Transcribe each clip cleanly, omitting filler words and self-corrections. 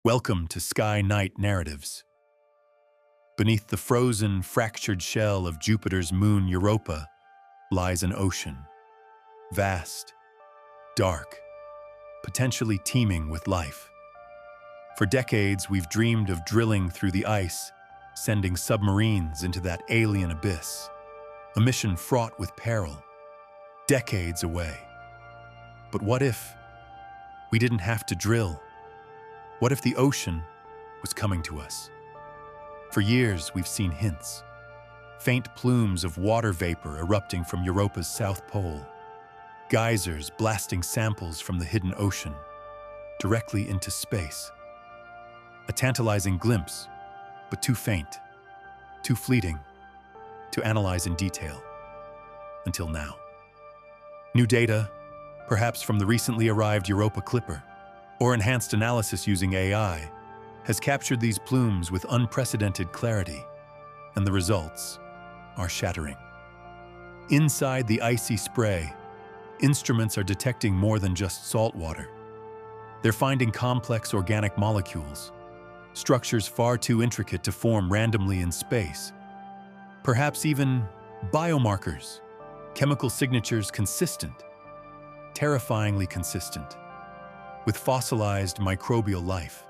Welcome to Sky Night Narratives. Beneath the frozen, fractured shell of Jupiter's moon Europa lies an ocean. Vast, dark, potentially teeming with life. For decades, we've dreamed of drilling through the ice, sending submarines into that alien abyss. A mission fraught with peril, decades away. But what if we didn't have to drill? What if the ocean was coming to us? For years, we've seen hints. Faint plumes of water vapor erupting from Europa's south pole. Geysers blasting samples from the hidden ocean directly into space. A tantalizing glimpse, but too faint, too fleeting to analyze in detail. Until now. New data, perhaps from the recently arrived Europa Clipper, or enhanced analysis using AI, has captured these plumes with unprecedented clarity, and the results are shattering. Inside the icy spray, instruments are detecting more than just salt water. They're finding complex organic molecules, structures far too intricate to form randomly in space. Perhaps even biomarkers, chemical signatures consistent, terrifyingly consistent, with fossilized microbial life.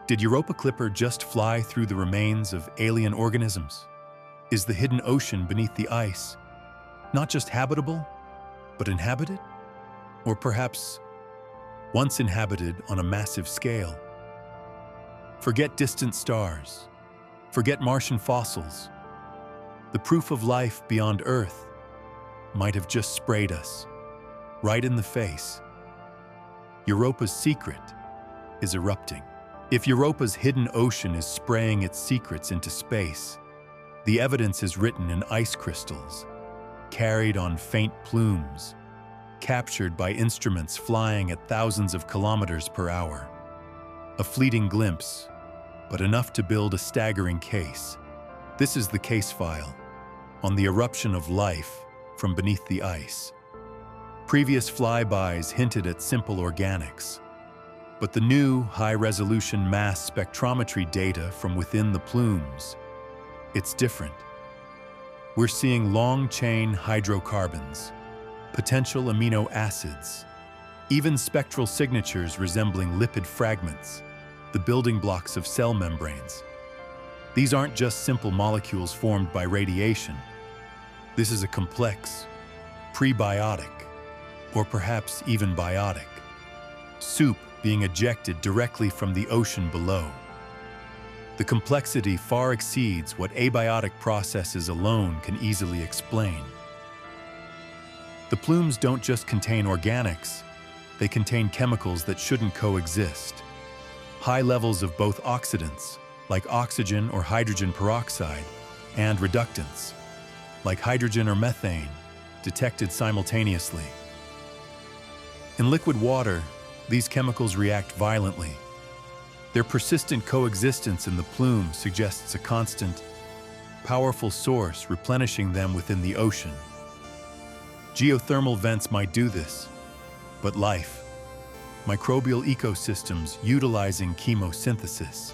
Did Europa Clipper just fly through the remains of alien organisms? Is the hidden ocean beneath the ice not just habitable, but inhabited? Or perhaps once inhabited on a massive scale? Forget distant stars, forget Martian fossils. The proof of life beyond Earth might have just sprayed us, right in the face. Europa's secret is erupting. If Europa's hidden ocean is spraying its secrets into space, the evidence is written in ice crystals, carried on faint plumes, captured by instruments flying at thousands of kilometers per hour. A fleeting glimpse, but enough to build a staggering case. This is the case file on the eruption of life from beneath the ice. Previous flybys hinted at simple organics, but the new high-resolution mass spectrometry data from within the plumes, it's different. We're seeing long-chain hydrocarbons, potential amino acids, even spectral signatures resembling lipid fragments, the building blocks of cell membranes. These aren't just simple molecules formed by radiation. This is a complex, prebiotic, or perhaps even biotic soup being ejected directly from the ocean below. The complexity far exceeds what abiotic processes alone can easily explain. The plumes don't just contain organics, they contain chemicals that shouldn't coexist. High levels of both oxidants, like oxygen or hydrogen peroxide, and reductants, like hydrogen or methane, detected simultaneously. In liquid water, these chemicals react violently. Their persistent coexistence in the plume suggests a constant, powerful source replenishing them within the ocean. Geothermal vents might do this, but life, microbial ecosystems utilizing chemosynthesis,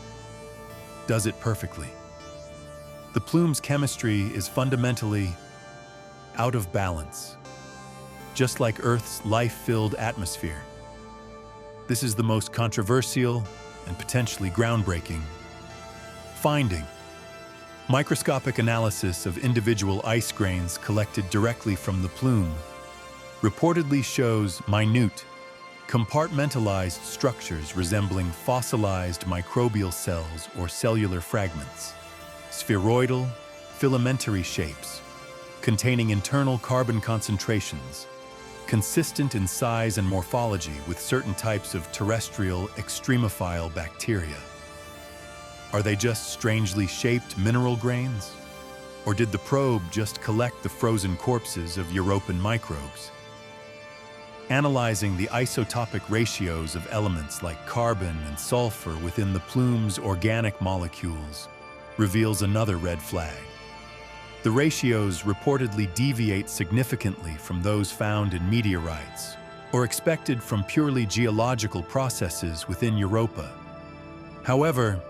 does it perfectly. The plume's chemistry is fundamentally out of balance, just like Earth's life-filled atmosphere. This is the most controversial and potentially groundbreaking finding. Microscopic analysis of individual ice grains collected directly from the plume reportedly shows minute, compartmentalized structures resembling fossilized microbial cells or cellular fragments, spheroidal, filamentary shapes, containing internal carbon concentrations, consistent in size and morphology with certain types of terrestrial extremophile bacteria. Are they just strangely shaped mineral grains? Or did the probe just collect the frozen corpses of European microbes? Analyzing the isotopic ratios of elements like carbon and sulfur within the plume's organic molecules reveals another red flag. The ratios reportedly deviate significantly from those found in meteorites or expected from purely geological processes within Europa. However,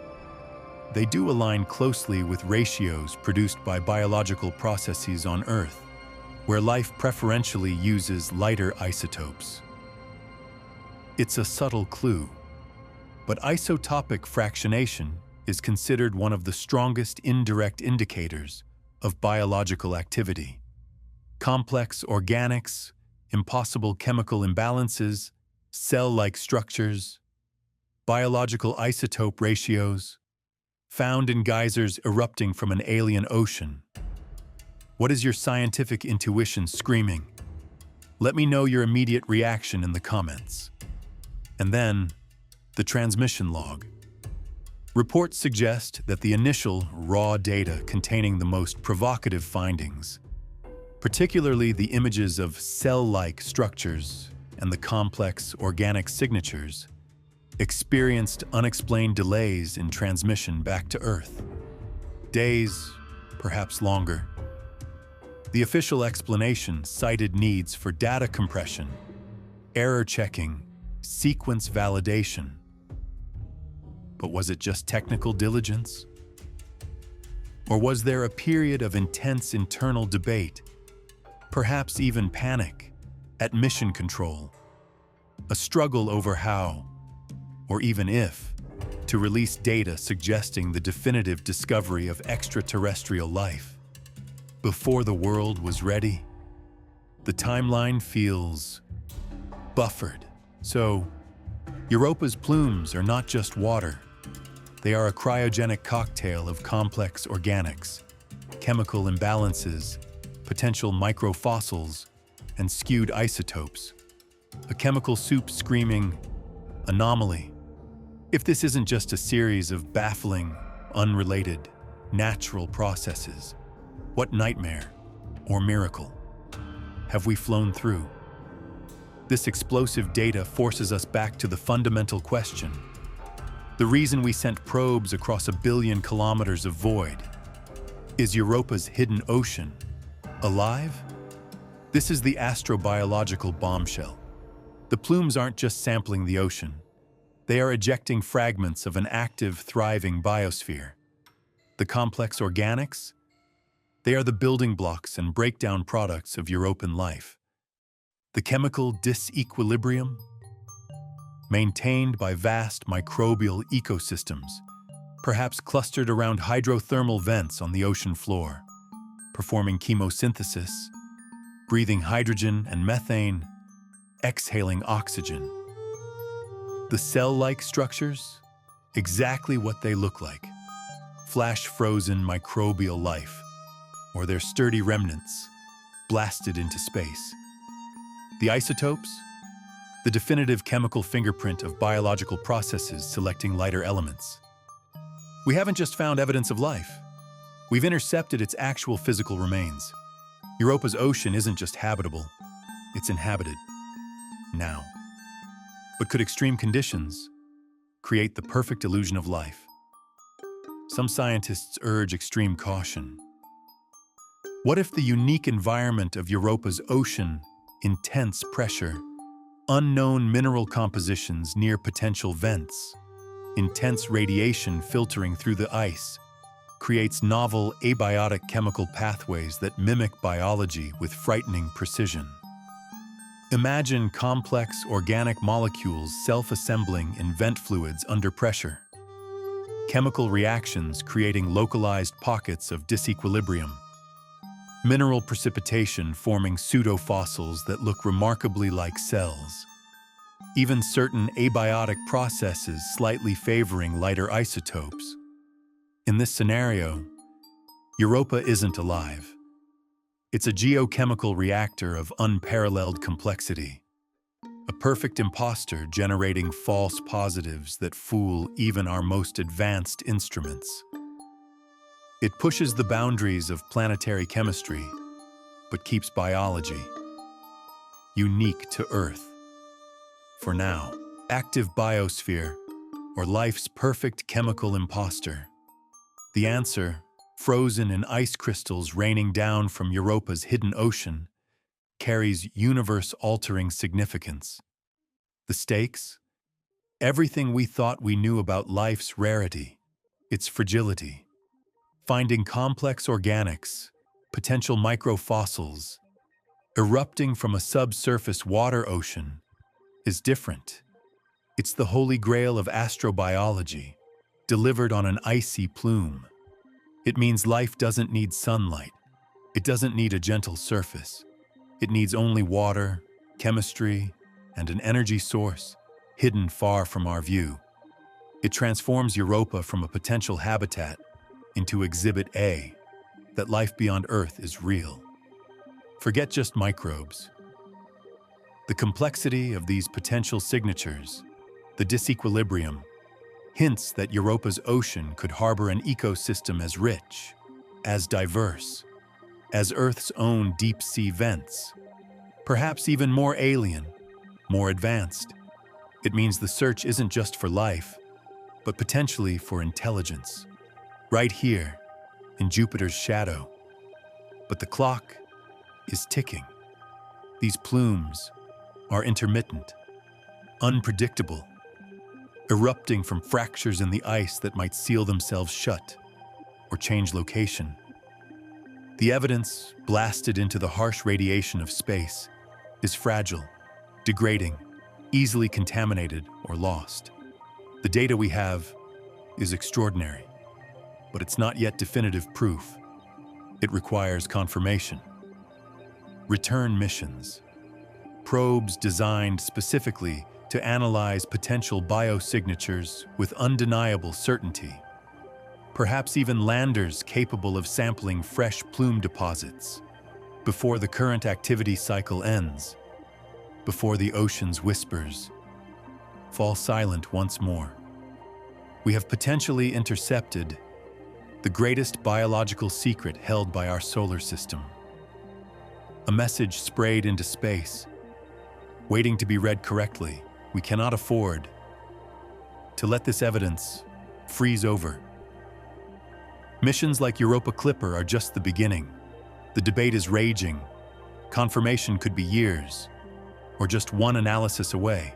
they do align closely with ratios produced by biological processes on Earth, where life preferentially uses lighter isotopes. It's a subtle clue, but isotopic fractionation is considered one of the strongest indirect indicators of biological activity. Complex organics, impossible chemical imbalances, cell-like structures, biological isotope ratios, found in geysers erupting from an alien ocean. What is your scientific intuition screaming? Let me know your immediate reaction in the comments. And then, the transmission log. Reports suggest that the initial raw data containing the most provocative findings, particularly the images of cell-like structures and the complex organic signatures, experienced unexplained delays in transmission back to Earth. Days, perhaps longer. The official explanation cited needs for data compression, error checking, sequence validation. But was it just technical diligence? Or was there a period of intense internal debate, perhaps even panic, at mission control? A struggle over how, or even if, to release data suggesting the definitive discovery of extraterrestrial life. Before the world was ready, the timeline feels buffered. So, Europa's plumes are not just water. They are a cryogenic cocktail of complex organics, chemical imbalances, potential microfossils, and skewed isotopes. A chemical soup screaming, anomaly. If this isn't just a series of baffling, unrelated, natural processes, what nightmare or miracle have we flown through? This explosive data forces us back to the fundamental question. The reason we sent probes across 1 billion kilometers of void. Is Europa's hidden ocean alive? This is the astrobiological bombshell. The plumes aren't just sampling the ocean. They are ejecting fragments of an active, thriving biosphere. The complex organics? They are the building blocks and breakdown products of Europan life. The chemical disequilibrium? Maintained by vast microbial ecosystems, perhaps clustered around hydrothermal vents on the ocean floor, performing chemosynthesis, breathing hydrogen and methane, exhaling oxygen. The cell-like structures? Exactly what they look like. Flash-frozen microbial life, or their sturdy remnants, blasted into space. The isotopes? The definitive chemical fingerprint of biological processes selecting lighter elements. We haven't just found evidence of life. We've intercepted its actual physical remains. Europa's ocean isn't just habitable, it's inhabited. Now. But could extreme conditions create the perfect illusion of life? Some scientists urge extreme caution. What if the unique environment of Europa's ocean, intense pressure, unknown mineral compositions near potential vents, intense radiation filtering through the ice, creates novel abiotic chemical pathways that mimic biology with frightening precision? Imagine complex organic molecules self-assembling in vent fluids under pressure. Chemical reactions creating localized pockets of disequilibrium. Mineral precipitation forming pseudofossils that look remarkably like cells. Even certain abiotic processes slightly favoring lighter isotopes. In this scenario, Europa isn't alive. It's a geochemical reactor of unparalleled complexity. A perfect imposter generating false positives that fool even our most advanced instruments. It pushes the boundaries of planetary chemistry, but keeps biology unique to Earth. For now, active biosphere, or life's perfect chemical imposter. The answer, frozen in ice crystals raining down from Europa's hidden ocean, carries universe-altering significance. The stakes? Everything we thought we knew about life's rarity, its fragility. Finding complex organics, potential microfossils, erupting from a subsurface water ocean is different. It's the holy grail of astrobiology, delivered on an icy plume. It means life doesn't need sunlight. It doesn't need a gentle surface. It needs only water, chemistry, and an energy source hidden far from our view. It transforms Europa from a potential habitat into Exhibit A, that life beyond Earth is real. Forget just microbes. The complexity of these potential signatures, the disequilibrium, hints that Europa's ocean could harbor an ecosystem as rich, as diverse, as Earth's own deep-sea vents, perhaps even more alien, more advanced. It means the search isn't just for life, but potentially for intelligence, right here, in Jupiter's shadow. But the clock is ticking. These plumes are intermittent, unpredictable, erupting from fractures in the ice that might seal themselves shut or change location. The evidence, blasted into the harsh radiation of space, is fragile, degrading, easily contaminated or lost. The data we have is extraordinary, but it's not yet definitive proof. It requires confirmation. Return missions. Probes designed specifically to analyze potential biosignatures with undeniable certainty. Perhaps even landers capable of sampling fresh plume deposits before the current activity cycle ends, before the ocean's whispers fall silent once more. We have potentially intercepted the greatest biological secret held by our solar system. A message sprayed into space, waiting to be read correctly. We cannot afford to let this evidence freeze over. Missions like Europa Clipper are just the beginning. The debate is raging. Confirmation could be years, or just one analysis away.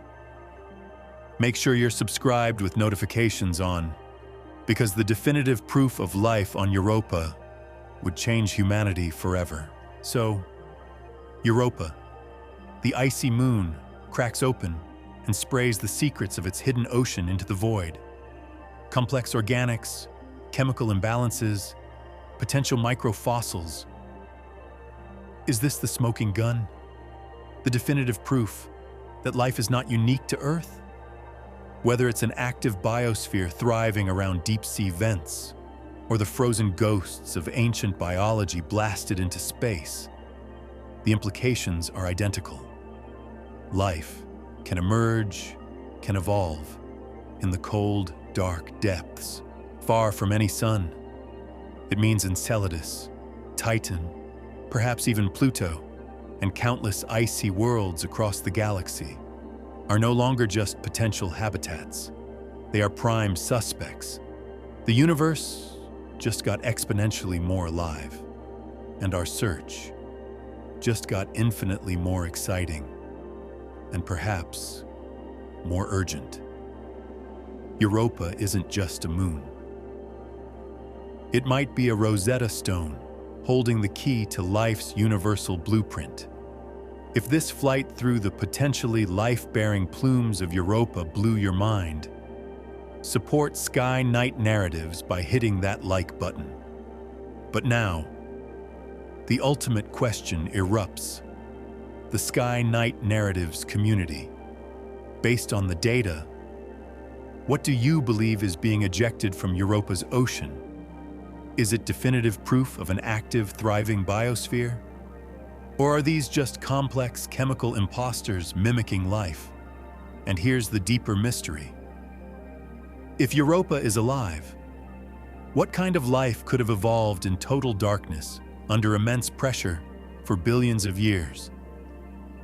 Make sure you're subscribed with notifications on, because the definitive proof of life on Europa would change humanity forever. So, Europa, the icy moon, cracks open and sprays the secrets of its hidden ocean into the void. Complex organics, chemical imbalances, potential microfossils. Is this the smoking gun? The definitive proof that life is not unique to Earth? Whether it's an active biosphere thriving around deep-sea vents, or the frozen ghosts of ancient biology blasted into space, the implications are identical. Life can emerge, can evolve, in the cold, dark depths, far from any sun. It means Enceladus, Titan, perhaps even Pluto, and countless icy worlds across the galaxy are no longer just potential habitats. They are prime suspects. The universe just got exponentially more alive, and our search just got infinitely more exciting, and perhaps more urgent. Europa isn't just a moon. It might be a Rosetta Stone, holding the key to life's universal blueprint. If this flight through the potentially life-bearing plumes of Europa blew your mind, support Sky Night Narratives by hitting that like button. But now, the ultimate question erupts. The Sky Night Narratives community. Based on the data, what do you believe is being ejected from Europa's ocean? Is it definitive proof of an active, thriving biosphere? Or are these just complex chemical imposters mimicking life? And here's the deeper mystery. If Europa is alive, what kind of life could have evolved in total darkness, under immense pressure, for billions of years?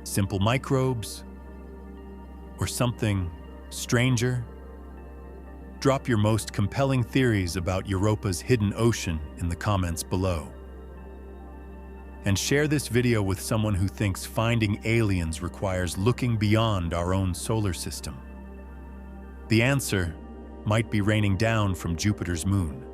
Simple microbes? Or something stranger? Drop your most compelling theories about Europa's hidden ocean in the comments below. And share this video with someone who thinks finding aliens requires looking beyond our own solar system. The answer might be raining down from Jupiter's moon.